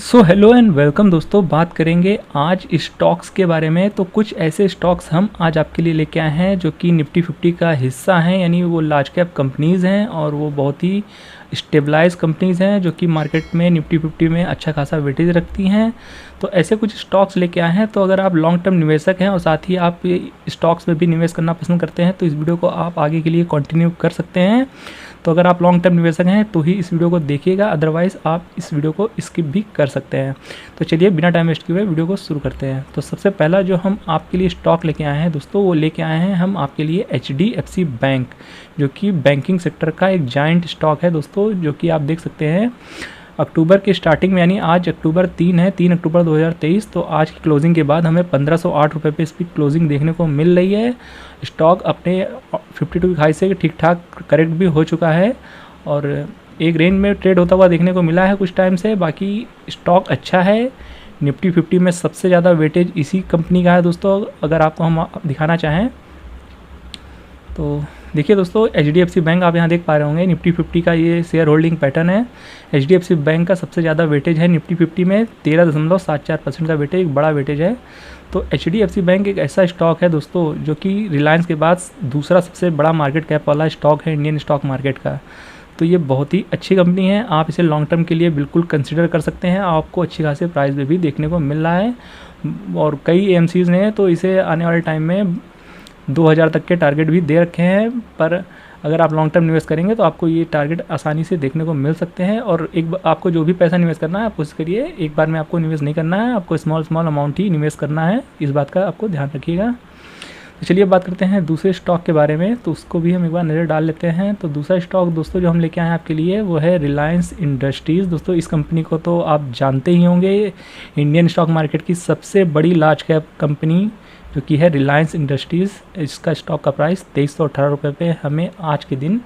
So hello and welcome दोस्तों, बात करेंगे आज स्टॉक्स के बारे में। तो कुछ ऐसे स्टॉक्स हम आज आपके लिए लेके आए हैं जो कि निफ्टी 50 का हिस्सा हैं, यानी वो लार्ज कैप कंपनीज़ हैं और वो बहुत ही स्टेबलाइज कंपनीज़ हैं जो कि मार्केट में निफ्टी 50 में अच्छा खासा वेटेज रखती हैं। तो ऐसे कुछ स्टॉक्स लेके आए हैं। तो अगर आप लॉन्ग टर्म निवेशक हैं और साथ ही आप स्टॉक्स में भी निवेश करना पसंद करते हैं तो इस वीडियो को आप आगे के लिए कंटिन्यू कर सकते हैं। तो अगर आप लॉन्ग टर्म निवेशक हैं तो ही इस वीडियो को देखिएगा, अदरवाइज़ आप इस वीडियो को स्किप भी कर सकते हैं। तो चलिए बिना टाइम वेस्ट किए हुए वीडियो को शुरू करते हैं। तो सबसे पहला जो हम आपके लिए स्टॉक लेके आए हैं दोस्तों, वो लेके आए हैं हम आपके लिए HDFC बैंक, जो कि बैंकिंग सेक्टर का एक जाइंट स्टॉक है दोस्तों, जो कि आप देख सकते हैं अक्टूबर के स्टार्टिंग में, यानी आज अक्टूबर 3 है, 3 अक्टूबर 2023। तो आज की क्लोजिंग के बाद हमें 1508 रुपये पे इसकी क्लोजिंग देखने को मिल रही है। स्टॉक अपने 52 की हाई से ठीक ठाक करेक्ट भी हो चुका है और एक रेंज में ट्रेड होता हुआ देखने को मिला है कुछ टाइम से। बाकी स्टॉक अच्छा है। निफ्टी 50 में सबसे ज़्यादा वेटेज इसी कंपनी का है दोस्तों। अगर आपको हम दिखाना चाहें तो देखिए दोस्तों, HDFC बैंक आप यहाँ देख पा रहे होंगे, निफ्टी 50 का ये शेयर होल्डिंग पैटर्न है। HDFC बैंक का सबसे ज़्यादा वेटेज है निफ्टी 50 में, 13.74% का वेटेज, एक बड़ा वेटेज है। तो HDFC बैंक एक ऐसा स्टॉक है दोस्तों जो कि रिलायंस के बाद दूसरा सबसे बड़ा मार्केट कैप वाला स्टॉक है इंडियन स्टॉक मार्केट का। तो ये बहुत ही अच्छी कंपनी है, आप इसे लॉन्ग टर्म के लिए बिल्कुल कंसिडर कर सकते हैं। आपको अच्छी खासी प्राइस में भी देखने को मिल रहा है और कई AMCs ने तो इसे आने वाले टाइम में 2000 तक के टारगेट भी दे रखे हैं। पर अगर आप लॉन्ग टर्म निवेश करेंगे तो आपको ये टारगेट आसानी से देखने को मिल सकते हैं। और आपको जो भी पैसा निवेश करना है आप उसके लिए एक बार में आपको निवेश नहीं करना है, आपको स्मॉल अमाउंट ही निवेश करना है, इस बात का आपको ध्यान रखिएगा। तो चलिए बात करते हैं दूसरे स्टॉक के बारे में, तो उसको भी हम एक बार नज़र डाल लेते हैं। तो दूसरा स्टॉक दोस्तों जो हम लेके आए हैं आपके लिए वो है रिलायंस इंडस्ट्रीज़। दोस्तों इस कंपनी को तो आप जानते ही होंगे, इंडियन स्टॉक मार्केट की सबसे बड़ी लार्ज कैप कंपनी जो कि है रिलायंस इंडस्ट्रीज़। इसका स्टॉक का प्राइस 2318 रुपये पे हमें आज के दिन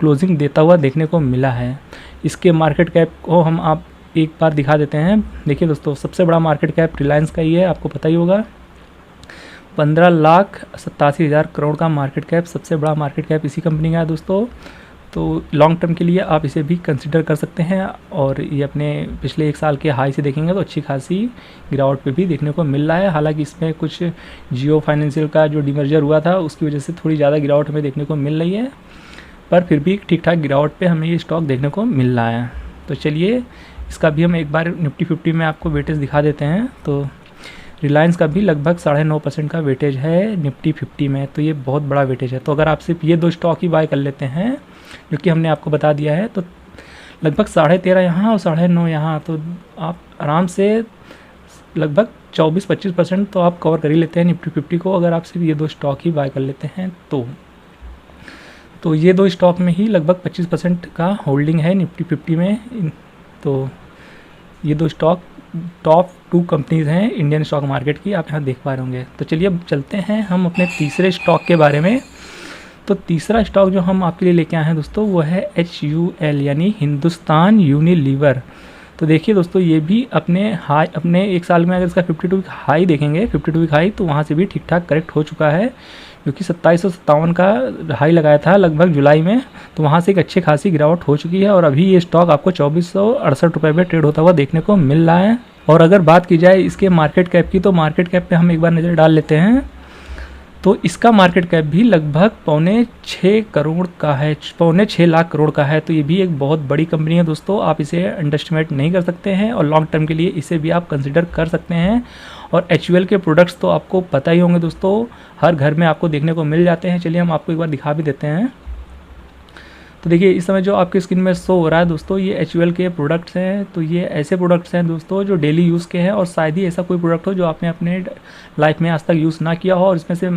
क्लोजिंग देता हुआ देखने को मिला है। इसके मार्केट कैप को हम आप एक बार दिखा देते हैं। देखिए दोस्तों, सबसे बड़ा मार्केट कैप रिलायंस का ही है, आपको पता ही होगा। 15,87,000 करोड़ का मार्केट कैप, सबसे बड़ा मार्केट कैप इसी कंपनी का है दोस्तों। तो लॉन्ग टर्म के लिए आप इसे भी कंसिडर कर सकते हैं और ये अपने पिछले एक साल के हाई से देखेंगे तो अच्छी खासी गिरावट पे भी देखने को मिल रहा है। हालांकि इसमें कुछ जियो फाइनेंशियल का जो डिमर्जर हुआ था उसकी वजह से थोड़ी ज़्यादा गिरावट हमें देखने को मिल रही है, पर फिर भी ठीक ठाक गिरावट पे हमें ये स्टॉक देखने को मिल रहा है। तो चलिए इसका भी हम एक बार निफ्टी 50 में आपको वेटेज दिखा देते हैं। तो रिलायंस का भी लगभग 9.5% का वेटेज है निफ्टी 50 में, तो ये बहुत बड़ा वेटेज है। तो अगर आप सिर्फ ये दो स्टॉक ही बाय कर लेते हैं जो कि हमने आपको बता दिया है, तो लगभग 13.5 यहाँ और 9.5 यहाँ, तो आप आराम से लगभग 24-25% तो आप कवर कर ही लेते हैं निफ्टी 50 को, अगर आप सिर्फ ये दो स्टॉक ही बाय कर लेते हैं तो ये दो स्टॉक में ही लगभग 25% का होल्डिंग है निफ्टी 50 में। तो ये दो स्टॉक टॉप 2 कंपनीज़ हैं इंडियन स्टॉक मार्केट की, आप यहाँ देख पा रहे होंगे। तो चलिए अब चलते हैं हम अपने तीसरे स्टॉक के बारे में। तो तीसरा स्टॉक जो हम आपके लिए लेके आए हैं दोस्तों वो है HUL, यानी हिंदुस्तान यूनिलीवर। तो देखिए दोस्तों, ये भी अपने एक साल में अगर इसका 52 हाई देखेंगे, 52 हाई, तो वहाँ से भी ठीक ठाक करेक्ट हो चुका है, क्योंकि 2757 का हाई लगाया था लगभग जुलाई में। तो वहाँ से एक अच्छी खासी गिरावट हो चुकी है और अभी ये स्टॉक आपको 2468 रुपये पे ट्रेड होता हुआ देखने को मिल रहा है। और अगर बात की जाए इसके मार्केट कैप की, तो मार्केट कैप पे हम एक बार नज़र डाल लेते हैं। तो इसका मार्केट कैप भी लगभग 5.25 करोड़ का है, 5.25 लाख करोड़ का है। तो ये भी एक बहुत बड़ी कंपनी है दोस्तों, आप इसे अंडरस्टिमेट नहीं कर सकते हैं और लॉन्ग टर्म के लिए इसे भी आप कंसिडर कर सकते हैं। और HUL के प्रोडक्ट्स तो आपको पता ही होंगे दोस्तों, हर घर में आपको देखने को मिल जाते हैं। चलिए हम आपको एक बार दिखा भी देते हैं। तो देखिए इस समय जो आपकी स्क्रीन में शो हो रहा है दोस्तों, ये HUL के प्रोडक्ट्स हैं। तो ये ऐसे प्रोडक्ट्स हैं दोस्तों जो डेली यूज़ के हैं और शायद ही ऐसा कोई प्रोडक्ट हो जो आपने अपने लाइफ में आज तक यूज़ ना किया हो, और इसमें से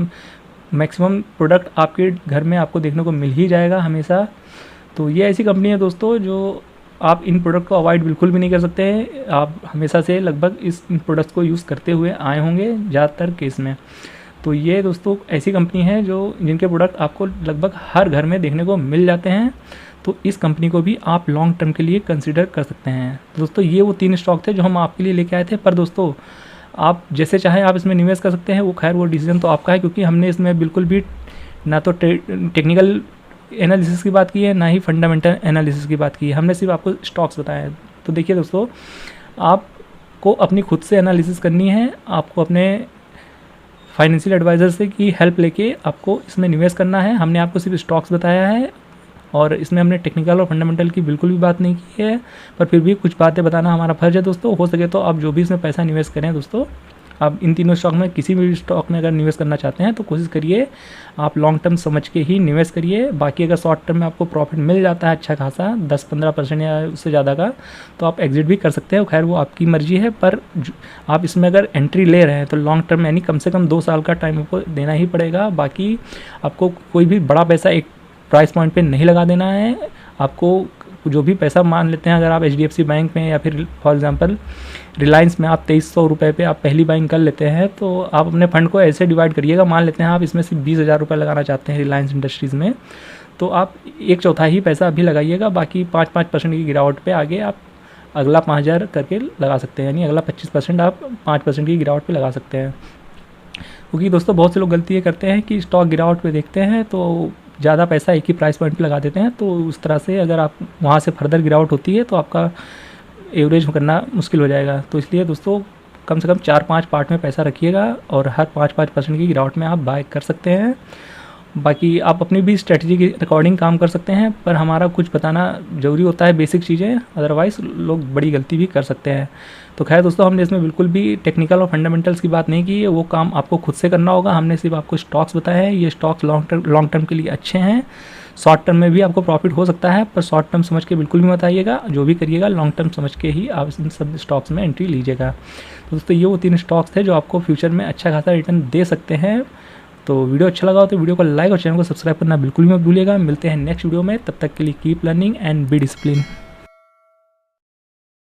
मैक्सिमम प्रोडक्ट आपके घर में आपको देखने को मिल ही जाएगा हमेशा। तो ये ऐसी कंपनी है दोस्तों जो आप इन प्रोडक्ट को अवॉइड बिल्कुल भी नहीं कर सकते हैं। आप हमेशा से लगभग इन प्रोडक्ट्स को यूज़ करते हुए आए होंगे ज़्यादातर केस में। तो ये दोस्तों ऐसी कंपनी है जिनके प्रोडक्ट आपको लगभग हर घर में देखने को मिल जाते हैं। तो इस कंपनी को भी आप लॉन्ग टर्म के लिए कंसिडर कर सकते हैं। दोस्तों ये वो 3 स्टॉक थे जो हम आपके लिए लेके आए थे, पर दोस्तों आप जैसे चाहें आप इसमें निवेश कर सकते हैं, वो खैर वो डिसीजन तो आपका है, क्योंकि हमने इसमें बिल्कुल भी ना तो टेक्निकल एनालिसिस की बात की है, ना ही फंडामेंटल एनालिसिस की बात की है, हमने सिर्फ आपको स्टॉक्स बताए हैं। तो देखिए दोस्तों, आपको अपनी खुद से एनालिसिस करनी है, आपको अपने फाइनेंशियल एडवाइज़र से की हेल्प लेके आपको इसमें निवेश करना है। हमने आपको सिर्फ स्टॉक्स बताया है और इसमें हमने टेक्निकल और फंडामेंटल की बिल्कुल भी बात नहीं की है, पर फिर भी कुछ बातें बताना हमारा फर्ज है दोस्तों। हो सके तो आप जो भी इसमें पैसा निवेश करें दोस्तों, आप इन तीनों स्टॉक में किसी भी स्टॉक में अगर निवेश करना चाहते हैं तो कोशिश करिए आप लॉन्ग टर्म समझ के ही निवेश करिए। बाकी अगर शॉर्ट टर्म में आपको प्रॉफिट मिल जाता है अच्छा खासा 10-15% या उससे ज़्यादा का, तो आप एग्जिट भी कर सकते हैं। खैर वो आपकी मर्जी है, पर आप इसमें अगर एंट्री ले रहे हैं तो लॉन्ग टर्म यानी कम से कम 2 साल का टाइम आपको देना ही पड़ेगा। बाकी आपको कोई भी बड़ा पैसा एक प्राइस पॉइंट पे नहीं लगा देना है। आपको जो भी पैसा मान लेते हैं, अगर आप HDFC बैंक में या फिर फॉर एग्जांपल रिलायंस में आप 2300 रुपये पे आप पहली बाइंग कर लेते हैं, तो आप अपने फंड को ऐसे डिवाइड करिएगा। मान लेते हैं आप इसमें सिर्फ 20,000 रुपये लगाना चाहते हैं रिलायंस इंडस्ट्रीज़ में, तो आप 1/4 ही पैसा अभी लगाइएगा। बाकी 5% की गिरावट पे आगे आप अगला 5,000 करके लगा सकते हैं, यानी अगला 25% आप 5% की गिरावट पे लगा सकते हैं। क्योंकि दोस्तों बहुत से लोग गलती ये करते हैं कि स्टॉक गिरावट पे देखते हैं तो ज़्यादा पैसा एक ही प्राइस पॉइंट पे लगा देते हैं, तो उस तरह से अगर आप वहाँ से फर्दर गिरावट होती है तो आपका एवरेज करना मुश्किल हो जाएगा। तो इसलिए दोस्तों कम से कम 4-5 पार्ट में पैसा रखिएगा और हर 5% की गिरावट में आप बाय कर सकते हैं। बाकी आप अपनी भी स्ट्रेटजी के अकॉर्डिंग काम कर सकते हैं, पर हमारा कुछ बताना ज़रूरी होता है बेसिक चीज़ें, अदरवाइज़ लोग बड़ी गलती भी कर सकते हैं। तो खैर दोस्तों हमने इसमें बिल्कुल भी टेक्निकल और फंडामेंटल्स की बात नहीं की है, वो काम आपको खुद से करना होगा। हमने सिर्फ आपको स्टॉक्स बताए हैं, ये स्टॉक्स लॉन्ग टर्म के लिए अच्छे हैं। शॉर्ट टर्म में भी आपको प्रॉफिट हो सकता है, पर शॉर्ट टर्म समझ के बिल्कुल भी मत आइएगा। जो भी करिएगा लॉन्ग टर्म समझ के ही आप इन सब स्टॉक्स में एंट्री लीजिएगा। तो दोस्तों ये वो 3 स्टॉक्स थे जो आपको फ्यूचर में अच्छा खासा रिटर्न दे सकते हैं। तो वीडियो अच्छा लगा हो तो वीडियो को लाइक और चैनल को सब्सक्राइब करना बिल्कुल भी मत भूलिएगा। मिलते हैं नेक्स्ट वीडियो में, तब तक के लिए keep learning and be discipline.